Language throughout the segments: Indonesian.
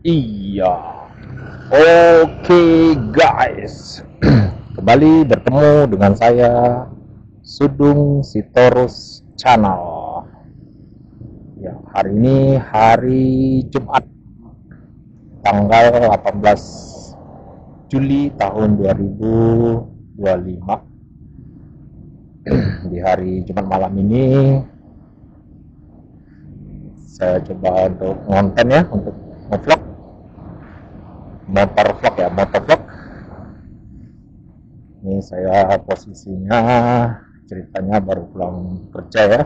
Iya, oke guys, kembali bertemu dengan saya Sudung Sitorus Channel. Ya, hari ini hari Jumat, tanggal 18 Juli tahun 2025. Di hari Jumat malam ini saya coba untuk ngonten ya, untuk ngevlog, motovlog. Ini saya posisinya ceritanya baru pulang kerja ya,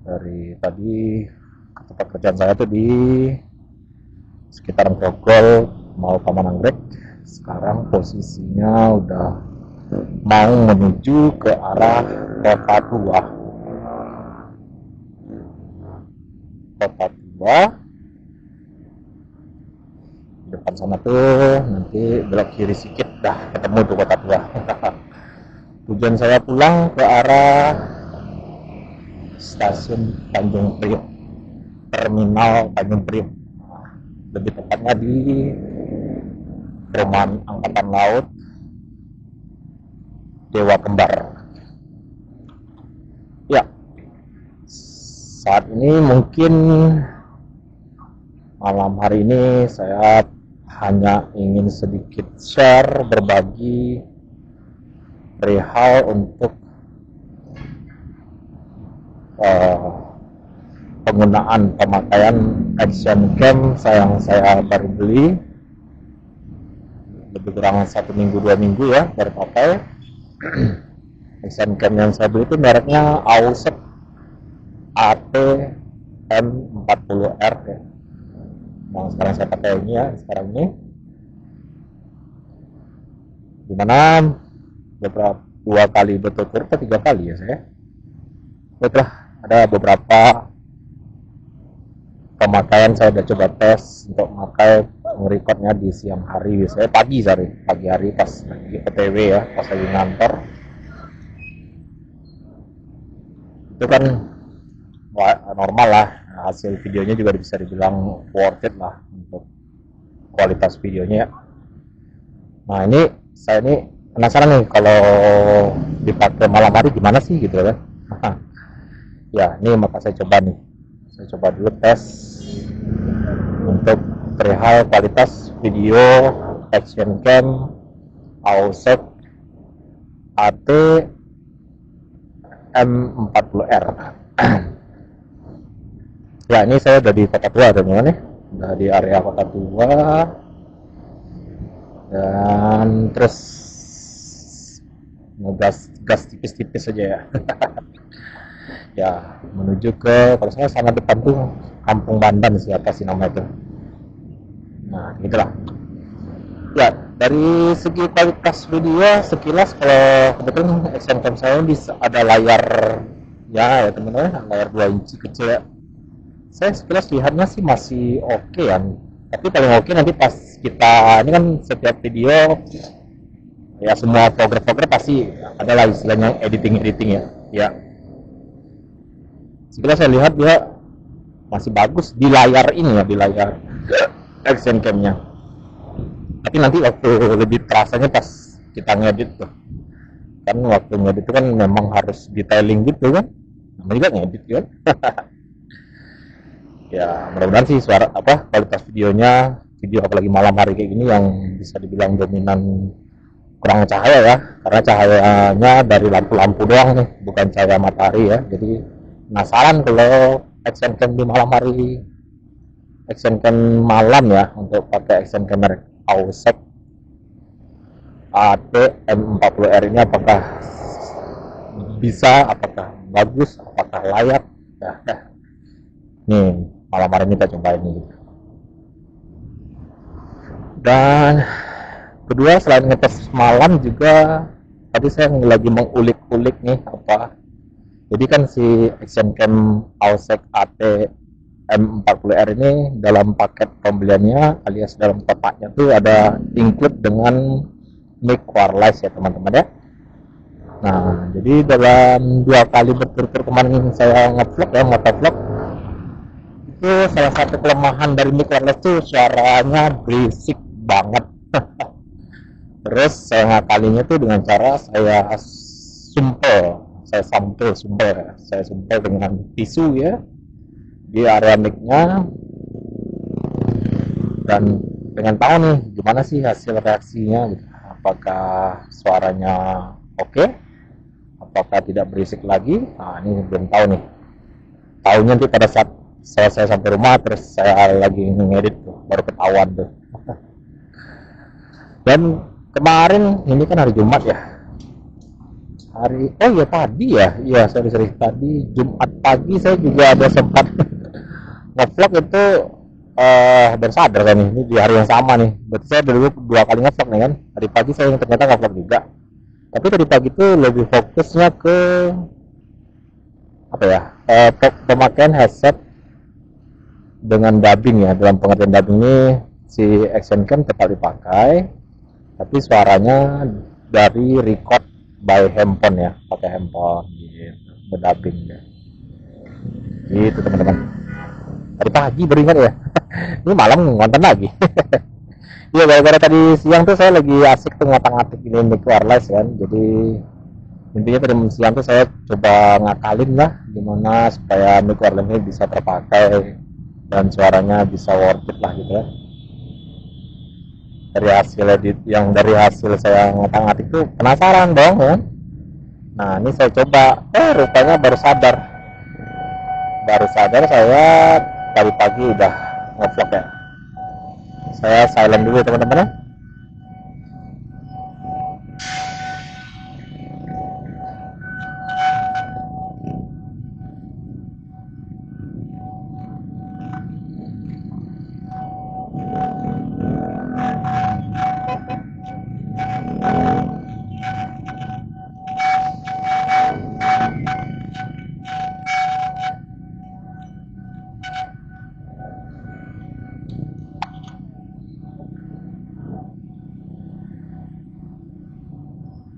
dari tadi ke tempat kerjaan saya tuh di sekitaran Grogol mau Taman Anggrek. Sekarang posisinya udah mau menuju ke arah Kota Tua. Depan sana tuh nanti belok kiri sedikit dah ketemu tuh Kota Tua. Tujuan saya pulang ke arah stasiun Tanjung Priok, terminal Tanjung Priok, lebih tepatnya di Perumahan Angkatan Laut Dewa Kembar. Ya, saat ini mungkin malam hari ini saya hanya ingin sedikit share, berbagi perihal untuk penggunaan pemakaian action cam yang saya baru beli, lebih kurang 1 minggu 2 minggu ya baru pakai. Action cam yang saya beli itu mereknya Ausec AT-M40R ya. Yang sekarang saya pakai ini ya, sekarang ini, dimana beberapa 2 kali berturut-turut atau 3 kali ya saya setelah ada beberapa pemakaian saya udah coba tes untuk memakai ngerekodnya di siang hari, biasanya pagi hari pas lagi PTW ya, pas lagi ngantor itu kan normal lah, hasil videonya juga bisa dibilang worth it lah untuk kualitas videonya ya. Nah ini saya ini penasaran nih kalau dipakai malam hari gimana sih gitu ya. Ya ini maka saya coba dulu tes untuk perihal kualitas video action cam Ausec AT-M40R. Ya ini saya udah di Kota Tua teman-teman ya, udah di area Kota Tua, dan terus ngegas tipis-tipis aja ya. Ya menuju ke, kalau saya sana depan tuh Kampung Bandan, siapa sih nama itu. Nah gitulah ya. Dari segi kualitas video sekilas, kalau kebetulan action cam saya bisa ada layar ya teman-teman, layar 2 inci kecil ya. Saya sekilas lihatnya sih masih oke ya, tapi paling oke nanti pas kita ini kan setiap video ya, semua vlogger pasti adalah istilahnya editing ya. Sekilas saya lihat dia masih bagus di layar ini ya, di layar action cam-nya. Tapi nanti waktu lebih terasanya pas kita ngedit tuh. Kan waktu ngedit itu kan memang harus detailing gitu kan. Namanya juga ngedit kan. Ya mudah-mudahan sih kualitas videonya, video apalagi malam hari kayak gini yang bisa dibilang dominan kurang cahaya ya, karena cahayanya dari lampu-lampu doang nih, bukan cahaya matahari ya. Jadi penasaran kalau action cam di malam hari, action cam malam ya, untuk pakai action cam merek Ausec AT-M40R ini apakah bisa, apakah bagus, apakah layak ya. Nih malam hari ini kita coba ini. Dan kedua, selain ngetes malam juga tadi saya lagi mengulik-ulik nih apa. Jadi kan si action cam Ausec AT-M40R ini dalam paket pembeliannya alias dalam kotaknya tuh ada include dengan mic wireless ya teman-teman ya. Nah jadi dalam 2 kali berturut-turut kemarin saya ngevlog ya, motovlog, itu salah satu kelemahan dari mic wireless tuh suaranya berisik banget. Terus saya ngakalinya tuh dengan cara saya sumpel dengan tisu ya di area mic-nya, dan pengen tahu nih gimana sih hasil reaksinya gitu. Apakah suaranya oke, apakah tidak berisik lagi. Nah ini belum tahu nih, tahunya nanti pada saat saya sampai rumah terus saya lagi ngedit tuh baru ketahuan tuh. Dan kemarin ini kan hari Jumat ya, sorry tadi Jumat pagi saya juga ada sempat ngevlog itu, dan sadar kan nih, ini di hari yang sama nih, berarti saya dulu 2 kali ngevlog nih kan. Tadi pagi saya ternyata ngevlog juga, tapi tadi pagi itu lebih fokusnya ke apa ya, pemakaian headset dengan dubbing ya. Dalam pengertian dubbing ini si action cam tetap dipakai, tapi suaranya dari record by handphone ya, pakai handphone gitu, berdubbing ya. Gitu teman-teman. Tadi pagi baru ingat ya. Ini malam ngonten lagi. Iya, gara-gara tadi siang tuh saya lagi asik tuh ngotak-ngatik ini mic wireless kan. Jadi intinya tadi siang tuh saya coba ngakalin lah gimana supaya mic wireless ini bisa terpakai dan suaranya bisa worth it lah gitu ya. Dari hasil saya ngotak-ngatik tuh penasaran dong ya. Nah ini saya coba, rupanya baru sadar saya tadi pagi udah ngevlog ya. Saya silent dulu teman-teman ya.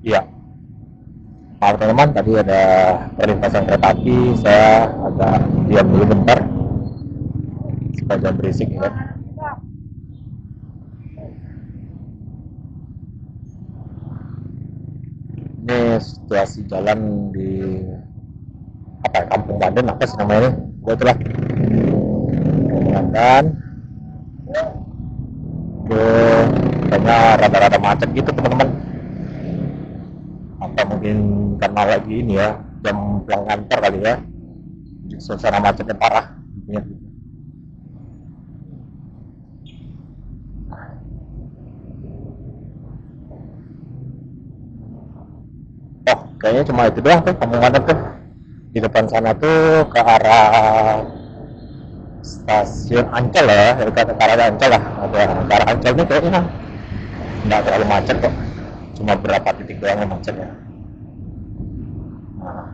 Iya, maaf teman-teman, tadi ada perlintasan kereta api, saya agak diam dulu bentar supaya jangan berisik ya. Ini situasi jalan di Kampung Bandan, apa sih namanya ini? Gue itulah Kampung Bandan. Kayaknya rada-rada macet gitu teman-teman. Apa mungkin karena lagi ini ya, jam pulang kantor kali ya, suasana macetnya parah ya. Oh kayaknya cuma itu doang tuh Kampung Bandan tuh. Di depan sana tuh ke arah stasiun Ancol ya, ke arah Ancol lah, ada ke arah Ancol nih kayaknya nggak terlalu macet kok, cuma berapa titik doang yang macet ya. Nah,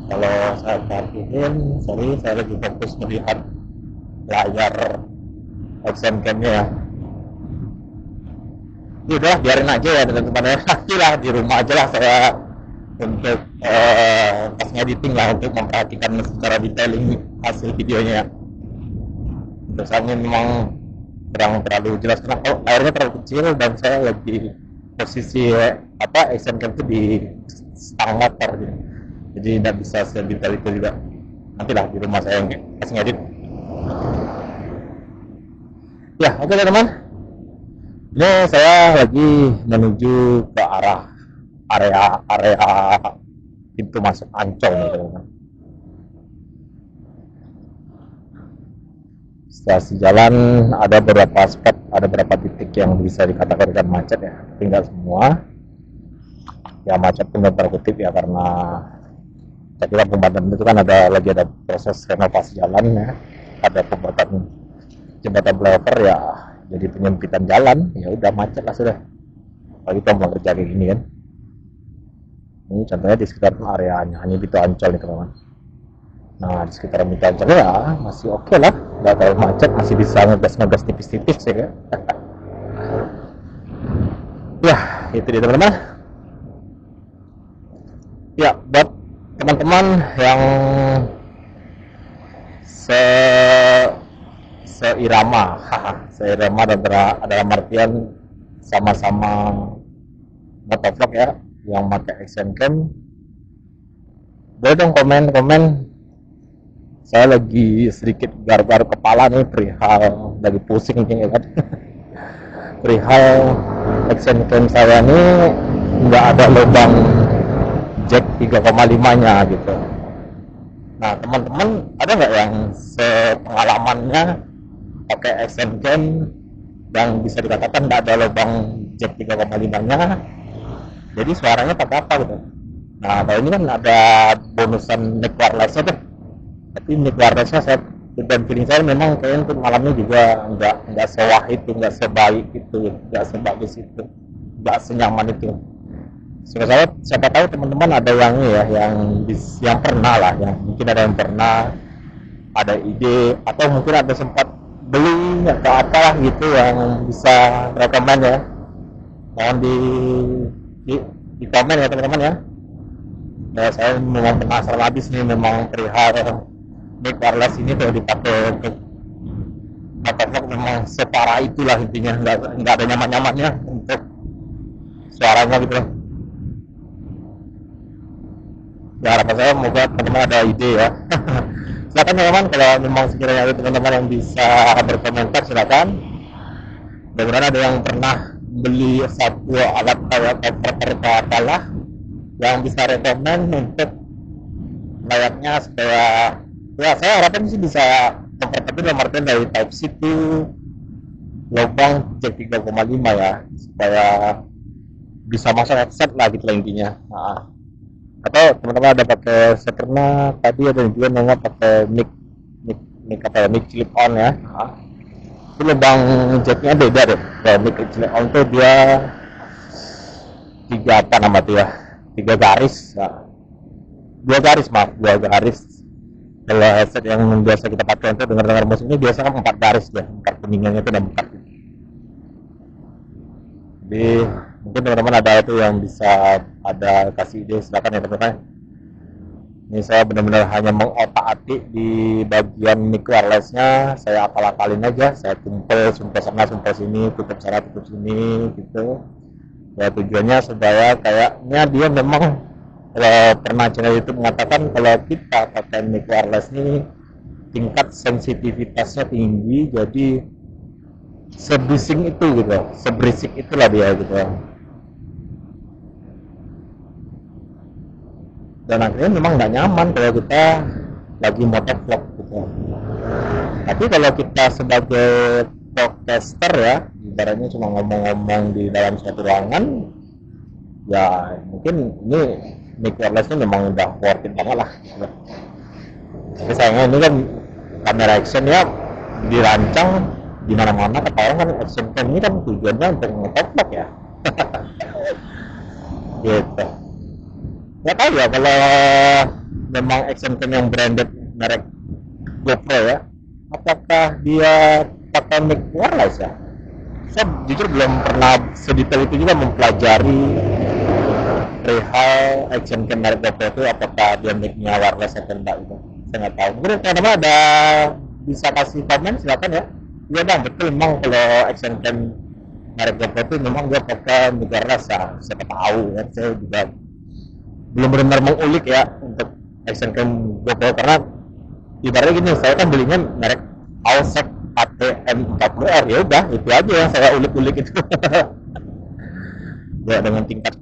kalau saya perhatiin, saya lagi fokus melihat layar action cam-nya ya. Ya udah biarin aja ya teman-teman ya, lah di rumah aja lah saya untuk pas editing lah, untuk memperhatikan secara detailing hasil videonya ya. Untuk saat ini memang kurang terlalu jelas karena layarnya terlalu kecil dan saya lagi posisi action cam itu di stang motor gitu. Jadi tidak bisa sedetail itu juga. Nantilah di rumah saya pas ngedit. Ya oke teman-teman, ini saya lagi menuju ke arah area pintu masuk Ancol nih teman-teman. Situasi jalan ada beberapa spot, ada beberapa titik yang bisa dikategorikan macet ya, tinggal semua ya macet pun terkutip ya, karena tadi Kampung Bandan itu kan lagi ada proses renovasi jalan ya, ada pembuatan jembatan flyover ya, jadi penyempitan jalan ya, udah macet lah sudah. Apalagi kita mau kerja kayak gini kan. Ini contohnya di sekitar areanya hanya Pintu Ancol nih teman-teman. Nah di sekitar Pintu Ancol ya masih oke lah, nggak terlalu macet, masih bisa ngegas tipis-tipis ya kan. Ya itu dia teman-teman. Ya buat teman-teman yang se seirama, seirama dalam artian sama-sama motovlog ya, yang pakai action cam. Boleh dong komen. Saya lagi sedikit garbar kepala nih perihal, lagi pusing nih kan. Perihal action cam saya nih nggak ada lubang jack 3,5-nya gitu. Nah, teman-teman ada nggak yang sepengalamannya pakai action cam yang bisa dikatakan nggak ada lubang jack 3,5-nya, jadi suaranya pakai apa gitu. Nah, kalau ini kan ada bonusan mic wireless-nya tuh, tapi mic wireless-nya saya, dan feeling saya memang kayaknya untuk malamnya juga nggak sewah itu, nggak sebaik itu, nggak sebagus itu, nggak senyaman itu. Saya siapa tahu teman-teman ada yang ya, yang pernah lah, yang mungkin ada yang pernah ada ide atau mungkin ada sempat beli atau apalah gitu yang bisa rekomend ya. Mohon di komen ya teman-teman ya. Nah, saya memang penasaran habis nih memang perihal mic wireless ini kalau dipakai untuk motovlog memang separah itulah intinya, nggak ada nyaman-nyamannya untuk suaranya gitu. Ya, harapan saya semoga teman-teman ada ide ya. Silakan teman-teman, kalau memang sekiranya ada teman-teman yang bisa berkomentar silakan. Mudah-mudahan ada yang pernah beli satu alat kayak converter ke apalah yang bisa rekomend untuk layaknya supaya ya saya harapkan sih bisa converter itu dalam artian dari type C itu lubang jack 3,5 ya, supaya bisa masuk headset lah gitu lah intinya. Nah, atau teman-teman ada pakai, saya pernah tadi ada juga nengok pakai mic apa ya, mic clip on ya. Nah, itu lubang jacknya beda deh. Kalau mic clip on tuh dia tiga garis. Nah, dua garis. Kalau headset yang biasa kita pakai untuk dengar musik ini biasanya 4 garis ya, 4 kuningannya itu ada 4. Jadi mungkin teman-teman ada itu yang bisa ada kasih ide, silakan ya teman-teman. Ini saya benar-benar hanya mengotak-atik di bagian mic wireless-nya, saya akal-akalin aja, saya sumpel sana, sumpel sini, tutup sana, tutup sini gitu. Ya tujuannya supaya kayaknya dia memang, kalau pernah channel itu mengatakan kalau kita pakai mic wireless ini tingkat sensitivitasnya tinggi, jadi sebising itu gitu, seberisik itulah dia gitu. Dan akhirnya memang nggak nyaman kalau kita lagi motovlog gitu. Tapi kalau kita sebagai podcaster ya, ibaratnya cuma ngomong-ngomong di dalam suatu ruangan, ya mungkin ini mic wireless-nya memang udah worth it banget lah gitu. Tapi sayangnya ini kan kamera action ya dirancang di mana-mana, kata orang kan action cam ini kan tujuannya untuk nge-vlog ya. Gitu. Nggak tahu ya kalau memang action cam yang branded merek GoPro ya, apakah dia pakai mic wireless ya? Saya jujur belum pernah sedetail itu juga mempelajari perihal action cam merek GoPro itu, apakah dia mic-nya wireless atau enggak gitu. Saya nggak tahu. Mungkin teman-teman ada bisa kasih komen silakan ya. Iya bang, betul memang kalau action cam merek GoPro itu memang dia pakai mic wireless ya. Saya tahu ya, saya juga belum benar-benar mengulik ya untuk action cam GoPro, karena ibaratnya gini, saya kan belinya merek Allsec ATM40R, ya udah itu aja yang saya ulik-ulik itu. Ya dengan tingkat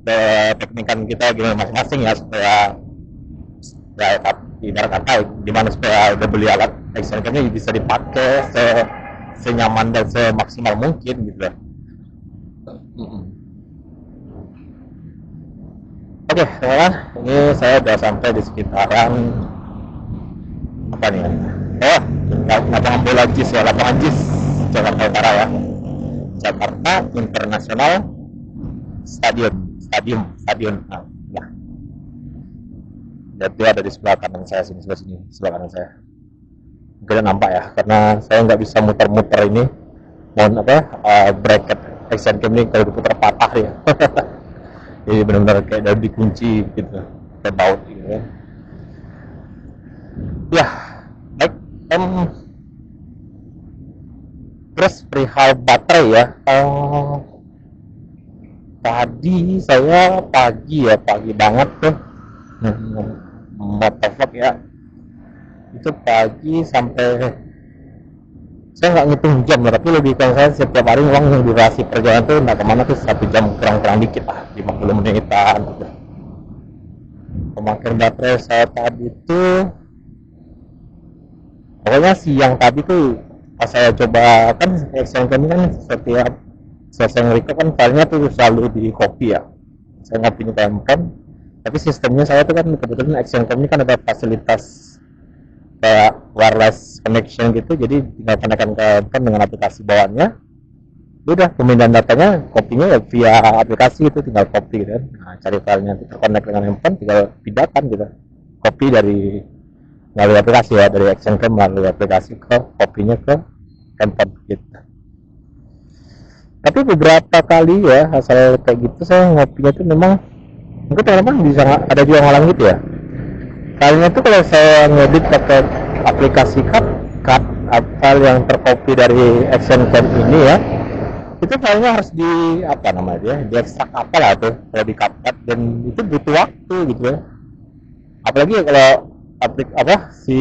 teknikan kita gimana masing-masing ya, supaya ya ibarat kata gimana supaya udah beli alat action camnya bisa dipakai senyaman dan semaksimal mungkin gitu. Oke, teman-teman, ini saya udah sampai di sekitaran apa nih ya? Lapangan bola JIS ya, lapangan JIS Jakarta Utara ya, Jakarta International Stadium. Nah, ya. Dan dia ada di sebelah kanan saya sebelah kanan saya. Mungkin nampak ya, karena saya nggak bisa muter-muter ini, mohon bracket action cam ini kalau diputar patah ya. Jadi benar-benar kayak udah dikunci gitu, kayak baut gitu ya. Ya, baik. Em, terus perihal baterai ya, tadi saya pagi banget tuh motovlog ya, itu pagi sampai saya nggak ngitung jam ya, tapi lebih kalau saya setiap hari uang yang durasi perjalanan tuh nggak kemana tuh 1 jam kurang dikit lah, 50 menitan gitu. Pemakaian baterai saya tadi tuh pokoknya siang tadi tuh pas saya coba kan Excel ini kan setiap selesai nge-record kan filenya tuh selalu di copy ya, saya nggak punya handphone tapi sistemnya saya tuh kan kebetulan Excel ini kan ada fasilitas kayak wireless connection gitu, jadi tinggal konekkan ke handphone dengan aplikasi bawaannya, udah pemindahan datanya kopinya ya via aplikasi itu tinggal copy gitu kan. Nah, cari filenya terkonek dengan handphone tinggal pindahkan gitu, copy dari melalui aplikasi ya, dari Action Cam melalui aplikasi ke kopinya ke handphone gitu. Tapi beberapa kali ya asal kayak gitu saya ngopinya tuh memang mungkin teman-teman bisa ada juga ngalang gitu ya. Kalinya tuh kalau saya ngedit pakai aplikasi CapCut file yang tercopy dari Action Cam ini ya, itu filenya harus di apa namanya ya, di ekstrak apa lah tuh kalau di CapCut, dan itu butuh waktu gitu ya. Apalagi kalau si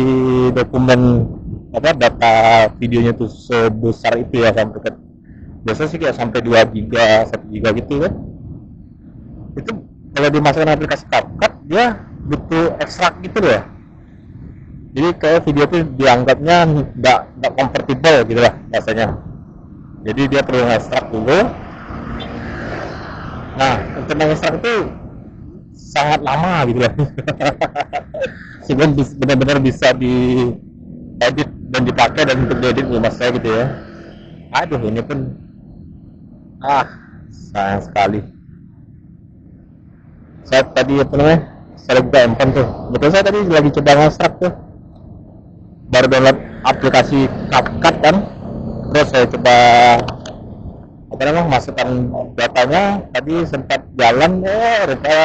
dokumen data videonya tuh sebesar itu ya, sampai ke biasanya sih kayak sampai 2 giga 1 giga gitu kan, itu kalau dimasukkan aplikasi CapCut dia butuh ekstrak gitu loh ya, jadi kayak video tuh dianggapnya nggak compatible gitu lah rasanya, jadi dia perlu ekstrak dulu. Nah untuk mengekstrak itu sangat lama gitu lah sehingga benar-benar bisa diedit dan dipakai dan untuk diedit di mas saya gitu ya. Aduh ini pun sayang sekali. Saya tadi saya buka handphone tuh, betul saya tadi lagi coba ngekstrak tuh, baru download aplikasi CapCut kan, terus saya coba masukkan datanya, tadi sempat jalan rupanya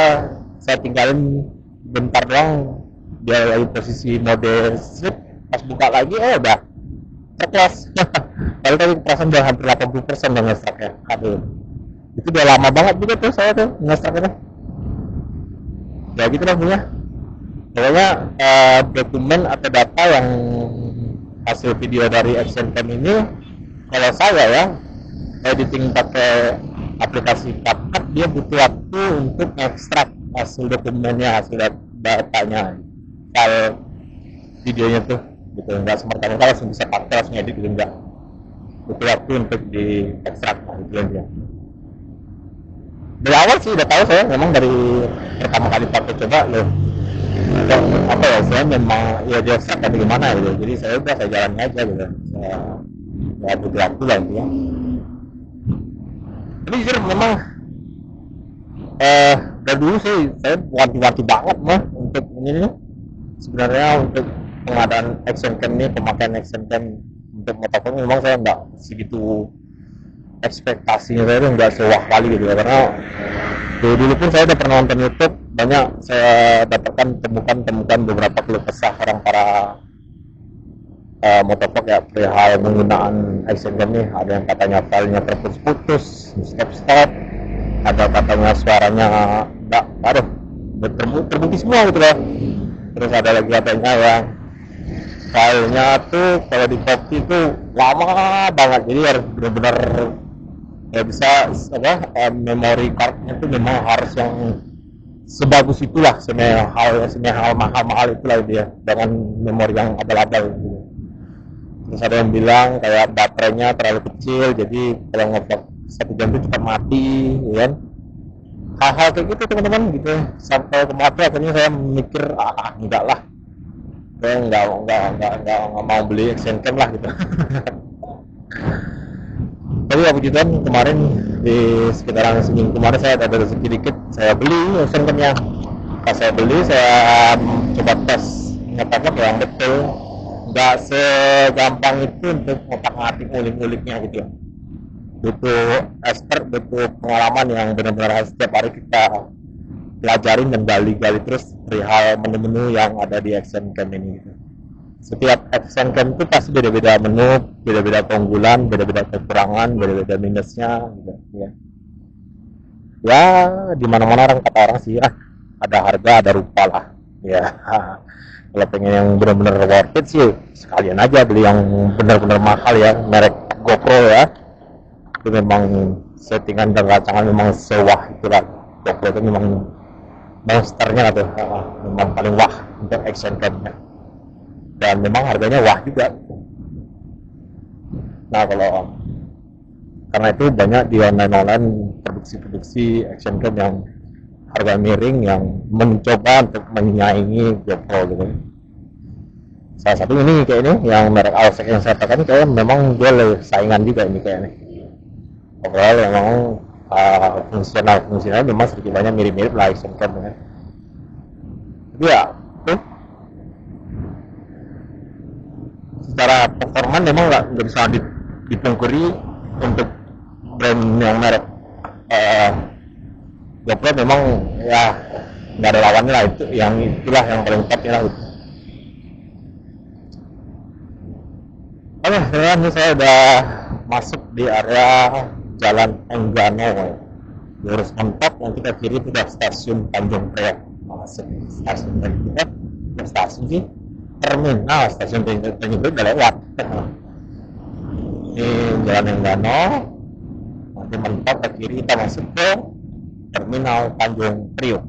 saya tinggalin bentar doang, dia lagi posisi mode strip, pas buka lagi udah terkelas kalau tadi perasaan udah hampir 80% udah ngestraknya. Aduh itu udah lama banget juga tuh saya tuh ngestraknya ya gitu lah punya. Pokoknya dokumen atau data yang hasil video dari Action Cam ini, kalau saya ya editing pakai aplikasi CapCut, dia butuh waktu untuk ekstrak hasil dokumennya, hasil datanya, file videonya tuh gitu, nggak semerta-merta langsung bisa pakai langsung edit gitu, enggak, butuh waktu untuk diekstrak gitu ya. Dari awal sih udah tahu saya, memang dari pertama kali pakai coba loh apa ya, saya memang ya dia ekstrak dari gimana gitu, jadi saya jalan aja gitu, saya butuh waktu lah gitu ya. Tapi jujur memang dari dulu sih saya wanti-wanti banget mah untuk ini sebenarnya, untuk pengadaan Action Cam ini, pemakaian Action Cam untuk motovlog memang saya nggak segitu, ekspektasinya saya tuh nggak sewah kali gitu ya, karena dulu pun saya udah pernah nonton YouTube, banyak saya dapatkan temukan beberapa keluh kesah orang para motovlog ya perihal penggunaan Action Cam nih. Ada yang katanya filenya terputus-putus, stop, ada katanya suaranya terbukti semua gitu loh. Terus ada lagi katanya yang filenya tuh kalau di copy itu lama banget, jadi harus benar-benar ya bisa memory cardnya tuh memang harus yang sebagus itulah, semahal mahal itulah dia, dengan memori yang abal-abal gitu. Terus ada yang bilang kayak baterainya terlalu kecil, jadi kalau ngevlog 1 jam itu cepat mati ya kan, hal-hal kayak gitu teman-teman gitu, sampai kematian akhirnya saya mikir enggak lah, saya enggak mau beli Action Cam lah gitu. Tapi ya puji Tuhan kemarin di sekitaran seminggu kemarin saya ada rezeki dikit, saya beli Action Cam-nya. Pas saya beli saya coba tes ngetok yang betul, nggak segampang itu untuk ngotak-ngatik ngulik-nguliknya gitu ya, butuh expert, butuh pengalaman yang benar-benar setiap hari kita pelajarin dan gali-gali terus perihal menu-menu yang ada di Action Cam ini gitu. Setiap action cam itu pasti beda-beda menu, beda-beda keunggulan, beda-beda kekurangan, beda-beda minusnya gitu ya. Ya di mana-mana orang kata orang sih ada harga ada rupa lah ya. Kalau pengen yang benar-benar worth it sih sekalian aja beli yang benar-benar mahal ya, merek GoPro ya. Itu memang settingan dan rancangan memang sewah itulah. GoPro itu memang monsternya tuh, memang paling wah untuk action camnya. Dan memang harganya wah juga. Nah kalau karena itu banyak di online produksi action cam yang harga miring yang mencoba untuk menyaingi GoPro gitu. Salah satu ini kayak ini yang merek Alsec yang saya pakai ini kayak memang dia saingan juga ini kayak ini. Overall memang fungsionalnya memang sedikit banyak mirip-mirip lah action cam ya. Ya, tuh. Secara performan memang nggak bisa dipungkiri untuk brand yang merek GoPro memang ya nggak ada lawannya lah, itulah yang paling top ya lah. Oke, sekarang saya udah masuk di area Jalan Enggano, lurus mentok nanti ke kiri sudah stasiun Tanjung Priok. Masuk stasiun Tanjung Priok, stasiun sih terminal stasiun Tanjung Priok udah lewat. Ini Jalan Enggano, nanti mentok ke kiri kita masuk ke terminal Tanjung Priok.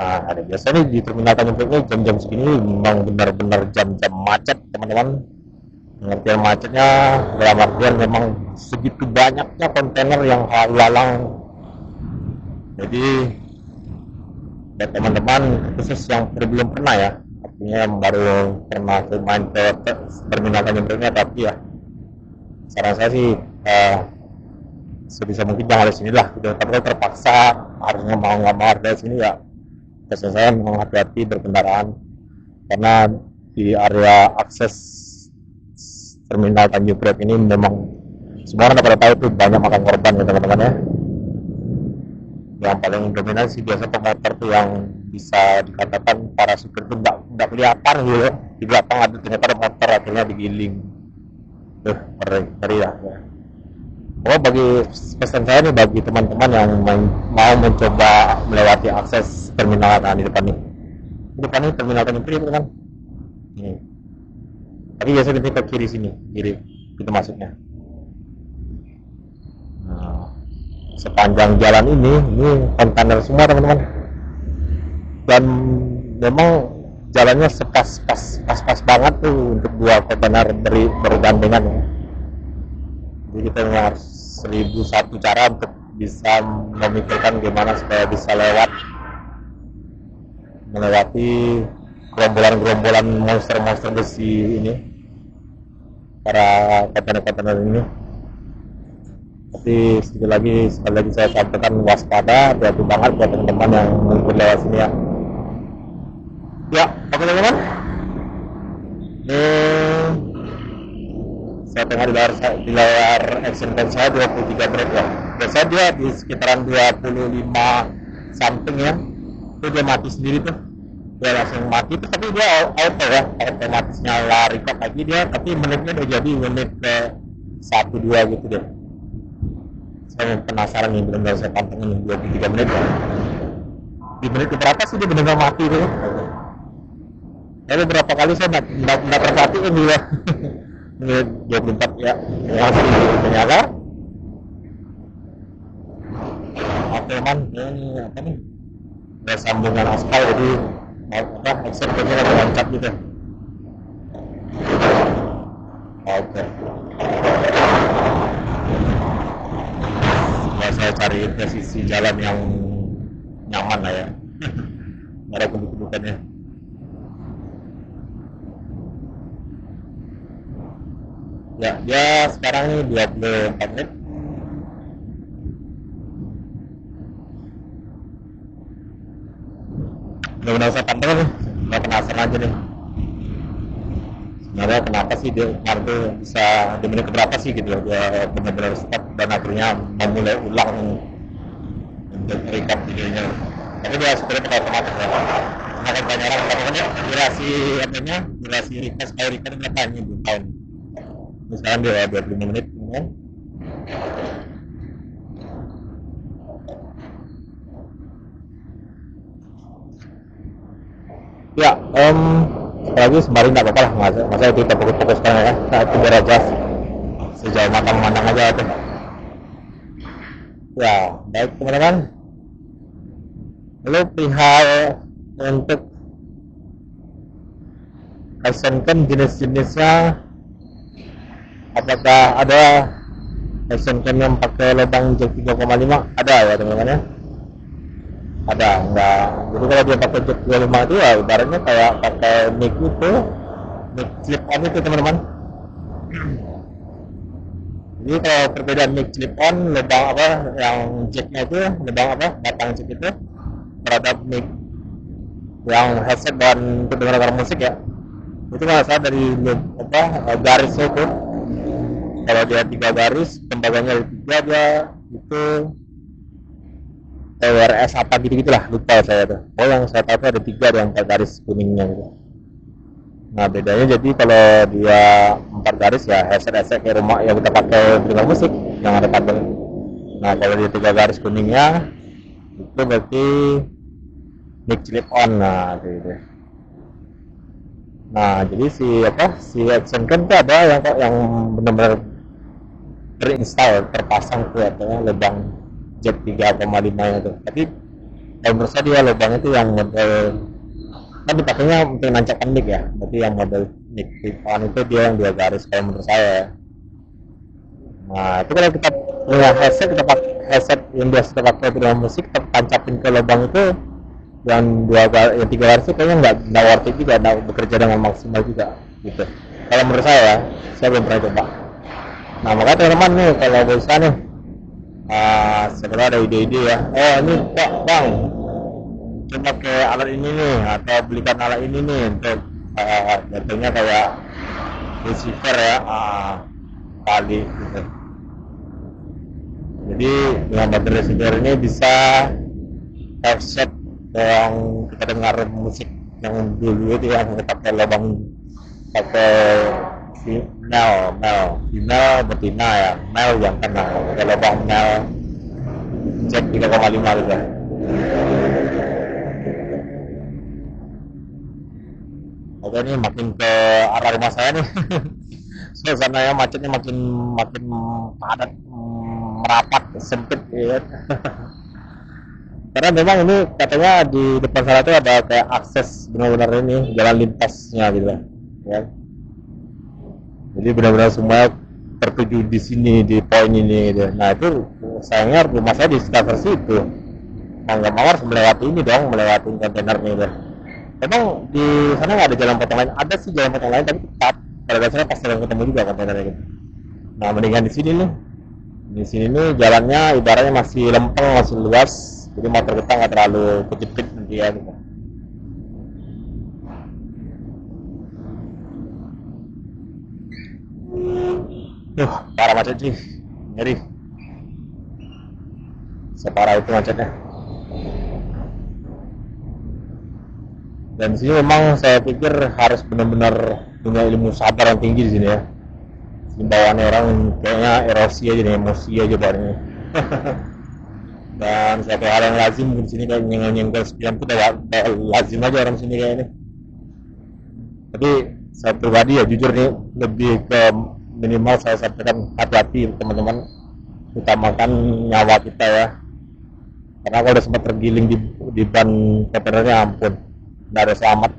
Nah, ada biasanya di terminal Tanjung Priok ini jam-jam segini memang benar-benar jam-jam macet teman-teman. Pengertian macetnya dalam artian memang segitu banyaknya kontainer yang lalu lalang. Jadi ya teman-teman khusus yang belum pernah ya, artinya yang baru pernah main ke terminal Tanjung Priok, tapi ya saran saya sih sebisa mungkin jangan dari sini lah gitu. Tapi kalau terpaksa harusnya mau nggak mau dari sini ya pesan saya memang hati-hati berkendaraan, karena di area akses terminal Tanjung Priok ini memang semua orang pada tahu tuh banyak makan korban ya teman-teman ya. Yang paling dominan sih biasa pemotor tuh yang bisa dikatakan para supir tuh nggak kelihatan gitu, di belakang ada ternyata ada motor akhirnya digiling. Ngeri ya. Oh, bagi pesan saya nih bagi teman-teman yang mau mencoba melewati akses terminal di depan nih. Di depan ini terminal Tanjung Priok kan. Ini. Tapi biasanya nanti ke kiri sini, kiri itu masuknya. Nah, sepanjang jalan ini kontainer semua teman-teman. Dan memang jalannya pas banget tuh untuk dua kontainer bergandengan ya. Jadi kita harus 1001 cara untuk bisa memikirkan gimana supaya bisa melewati gerombolan monster besi ini, para kontainer ini. Tapi sekali lagi saya sampaikan waspada, hati-hati banget buat teman-teman yang mengikuti lewat sini ya. Ya, oke teman-teman. Ini saya tengah di layar action cam saya 23 menit ya. Biasanya dia di sekitaran 25 something ya. Itu dia mati sendiri tuh. Dia langsung mati tuh, tapi dia auto ya, otomatis nyala record lagi dia, tapi menitnya udah jadi menit ke 1-2 gitu deh. Saya penasaran nih, benar-benar saya pantengin 23 menit ya. Di menit keberapa sih dia benar-benar mati tuh. Tapi beberapa kali saya nggak terpatiin juga. Menit 24 ya, langsung menyala. Oke man, ini apa nih? Ada sambungan aspal jadi exit-nya lagi loncat gitu. Oke. Ya, saya cari posisi jalan yang nyaman lah ya. Nggak ada penduk-pendukannya. Ya, dia sekarang ini 24 menit. Benar-benar saya pantengin nih, nggak penasaran aja nih. Sebenarnya kenapa sih dia kemarin tuh bisa di menit keberapa sih gitu, dia benar-benar stop dan akhirnya memulai ulang untuk recap videonya. Tapi dia sebenarnya pakai otomatis ya. akan banyak orang melakukannya. Durasi apanya, durasi request kayak request berapa ini belum tahu nih. Misalkan dia 25 menit kemudian ya lagi sembari nggak apa-apa lah, masa itu kita fokus-fokuskan ya, nah itu biar aja sejauh mata memandang aja tuh. Ya baik teman-teman, lalu perihal untuk action cam jenis-jenisnya, apakah ada action cam yang pakai lubang jack 3,5? Ada ya teman-teman ya, ada enggak. Jadi kalau dia pakai jack 25 itu ya ibaratnya kayak pakai mic itu, mic clip on itu teman-teman. Jadi kalau perbedaan mic clip on lubang apa yang jacknya itu, lubang apa batang jack itu terhadap mic yang headset dan untuk dengar musik ya, itu nggak salah dari apa garisnya itu. Kalau dia 3 garis, tembaganya 3 dia itu TWRS apa gitu-gitulah, lupa saya tuh. Oh yang saya tahu ada 3 ada yang 4 garis kuningnya gitu. Nah bedanya jadi kalau dia 4 garis ya headset kayak rumah yang kita pakai dengar musik yang ada kabel. Nah kalau dia 3 garis kuningnya itu berarti mic clip on. Nah gitu. Nah jadi si action cam itu ada yang benar-benar terinstall, terpasang tuh atau lubang jack 3,5 itu. Tapi kalau menurut saya dia lubangnya itu yang model kan dipakainya untuk nancapkan mic ya, berarti yang model mic clip on itu dia yang 2 garis kalau menurut saya. Nah itu kalau kita punya headset, kita pakai headset yang biasa kita pakai dengan musik, kita tancapin ke lubang itu yang 3 garis itu kayaknya nggak worth it juga, nggak bekerja dengan maksimal juga gitu. Kalau menurut saya belum pernah coba. Nah makanya teman-teman nih kalau bisa nih setelah ada ide-ide ya, oh ini Pak Bang coba ke alat ini nih atau belikan alat ini nih untuk jatuhnya kayak receiver ya kali gitu. Jadi dengan baterai receiver ini bisa offset yang kita dengar musik yang dulu itu yang kita pakai lubang pakai female betina ya, male yang kena pakai lubang male jack 3,5 gitu. Oke ini makin ke arah rumah saya nih. Suasananya macetnya makin padat, merapat, sempit ya. Karena memang ini katanya di depan sana itu ada kayak akses benar-benar ini jalan lintasnya gitu ya. Jadi benar-benar semua tertuju di sini di poin ini gitu. Nah itu sayangnya rumah saya di sekitar situ. Mau nggak mau harus melewati ini dong, melewati kontainer nih gitu. Emang di sana nggak ada jalan potong lain? Ada sih jalan potong lain tapi tetap pada dasarnya pasti akan ketemu juga kontainernya gitu. Nah mendingan di sini nih. Di sini nih jalannya ibaratnya masih lempeng, masih luas. Jadi motor kita nggak terlalu kejepit nanti ya gitu. Parah macet sih, ngeri. Separah itu macetnya. Dan di sini memang saya pikir harus benar-benar punya ilmu sabar yang tinggi di sini ya. Bawaannya orang kayaknya erosi aja nih, emosi aja bahannya. Dan saya kayak hal yang lazim di sini kayak nyenggol sekian tuh kayak lazim aja orang sini kayak ini. Tapi saya pribadi ya jujur nih lebih ke minimal saya sampaikan hati-hati teman-teman, utamakan nyawa kita ya. Karena kalau udah sempat tergiling di ban kontainernya ampun, nggak ada selamat.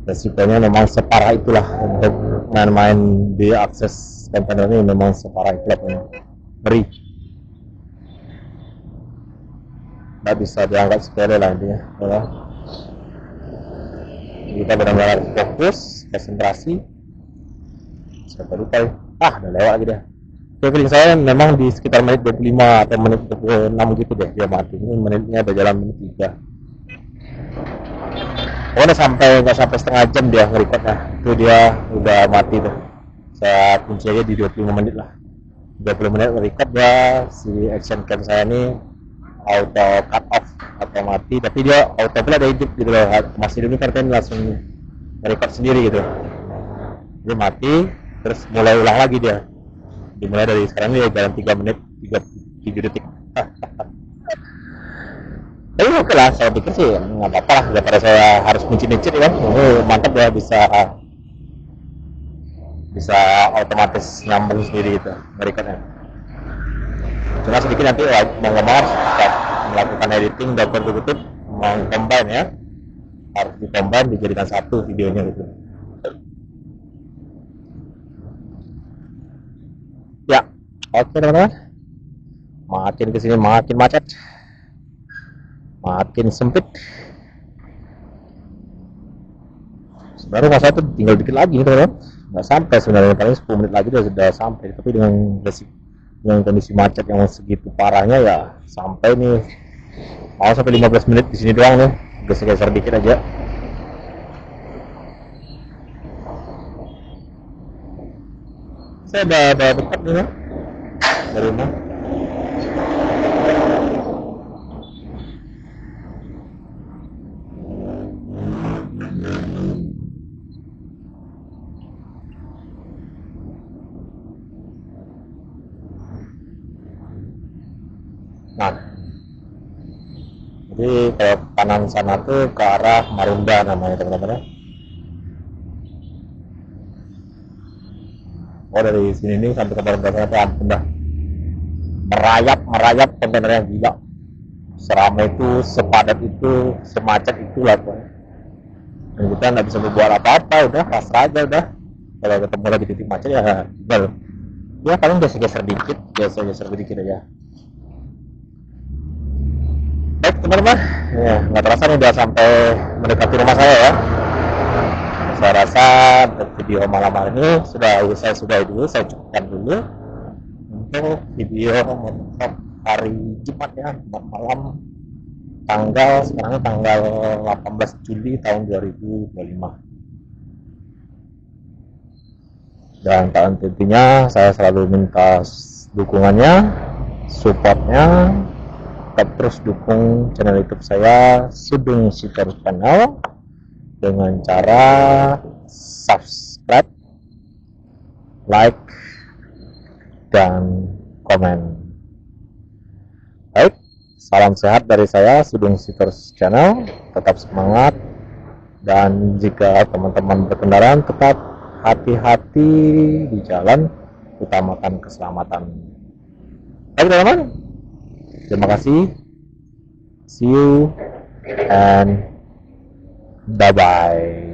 Resikonya memang separah itulah untuk main-main di akses kontainer ini, memang separah itulah, ngeri. Nggak bisa dianggap sepele lah intinya ya. Kita benar-benar fokus, konsentrasi. Siapa lupa ya, udah lewat lagi deh. Feeling saya memang di sekitar menit 25 atau menit 26 gitu deh dia mati. Ini menitnya ada jalan menit 3. Oh, udah nggak sampai setengah jam dia nge-recordnya. Itu dia udah mati tuh. Saya kunci aja di 25 menit lah. 30 menit record dia, si action cam saya ini auto cut off atau mati, tapi dia auto pula ada hidup gitu loh, masih dulu kan langsung record sendiri gitu, dia mati terus mulai ulang lagi, dia dimulai dari sekarang dia jalan 3 menit 37 detik. Tapi oke lah, saya pikir sih nggak apa-apa lah daripada saya harus mencit-mencit kan. Mantap ya, bisa otomatis nyambung sendiri itu merekatnya. Cuma sedikit nanti mau nggak mau saat melakukan editing dan tutup mau combine ya, harus di-combine dijadikan satu videonya gitu. Ya, oke teman-teman. Makin kesini makin macet, makin sempit. Sebenarnya rumah saya tuh tinggal dikit lagi nih teman-teman, nggak sampai sebenarnya, paling 10 menit lagi sudah sampai, tapi dengan kondisi macet yang segitu parahnya ya sampai nih mau sampai 15 menit di sini doang nih, geser-geser dikit aja. Saya udah dekat nih dari rumah. Nah, jadi kalau kanan sana tuh ke arah Marunda namanya teman-teman ya. Oh dari sini nih sampai ke Marunda sana tuh ampun dah, merayap kontainernya gila, seramai itu, sepadat itu, semacet itulah tuh. Dan kita nggak bisa berbuat apa-apa, udah pasrah aja udah. Kalau ketemu lagi titik macet ya tinggal ya paling geser-geser dikit aja. Baik teman-teman, ya nggak terasa nih udah sampai mendekati rumah saya ya. Saya rasa untuk video malam hari ini saya sudahi dulu, saya cukupkan dulu untuk video untuk hari Jumat ya, Jumat malam sekarang tanggal 18 Juli tahun 2025. Dan tentunya saya selalu minta dukungannya, supportnya, tetap terus dukung channel YouTube saya Sudung Sitor Channel dengan cara subscribe, like, dan komen. Baik, salam sehat dari saya Sudung Sitor Channel, tetap semangat, dan jika teman-teman berkendaraan tetap hati-hati di jalan, utamakan keselamatan. Baik teman-teman, terima kasih, see you and bye bye.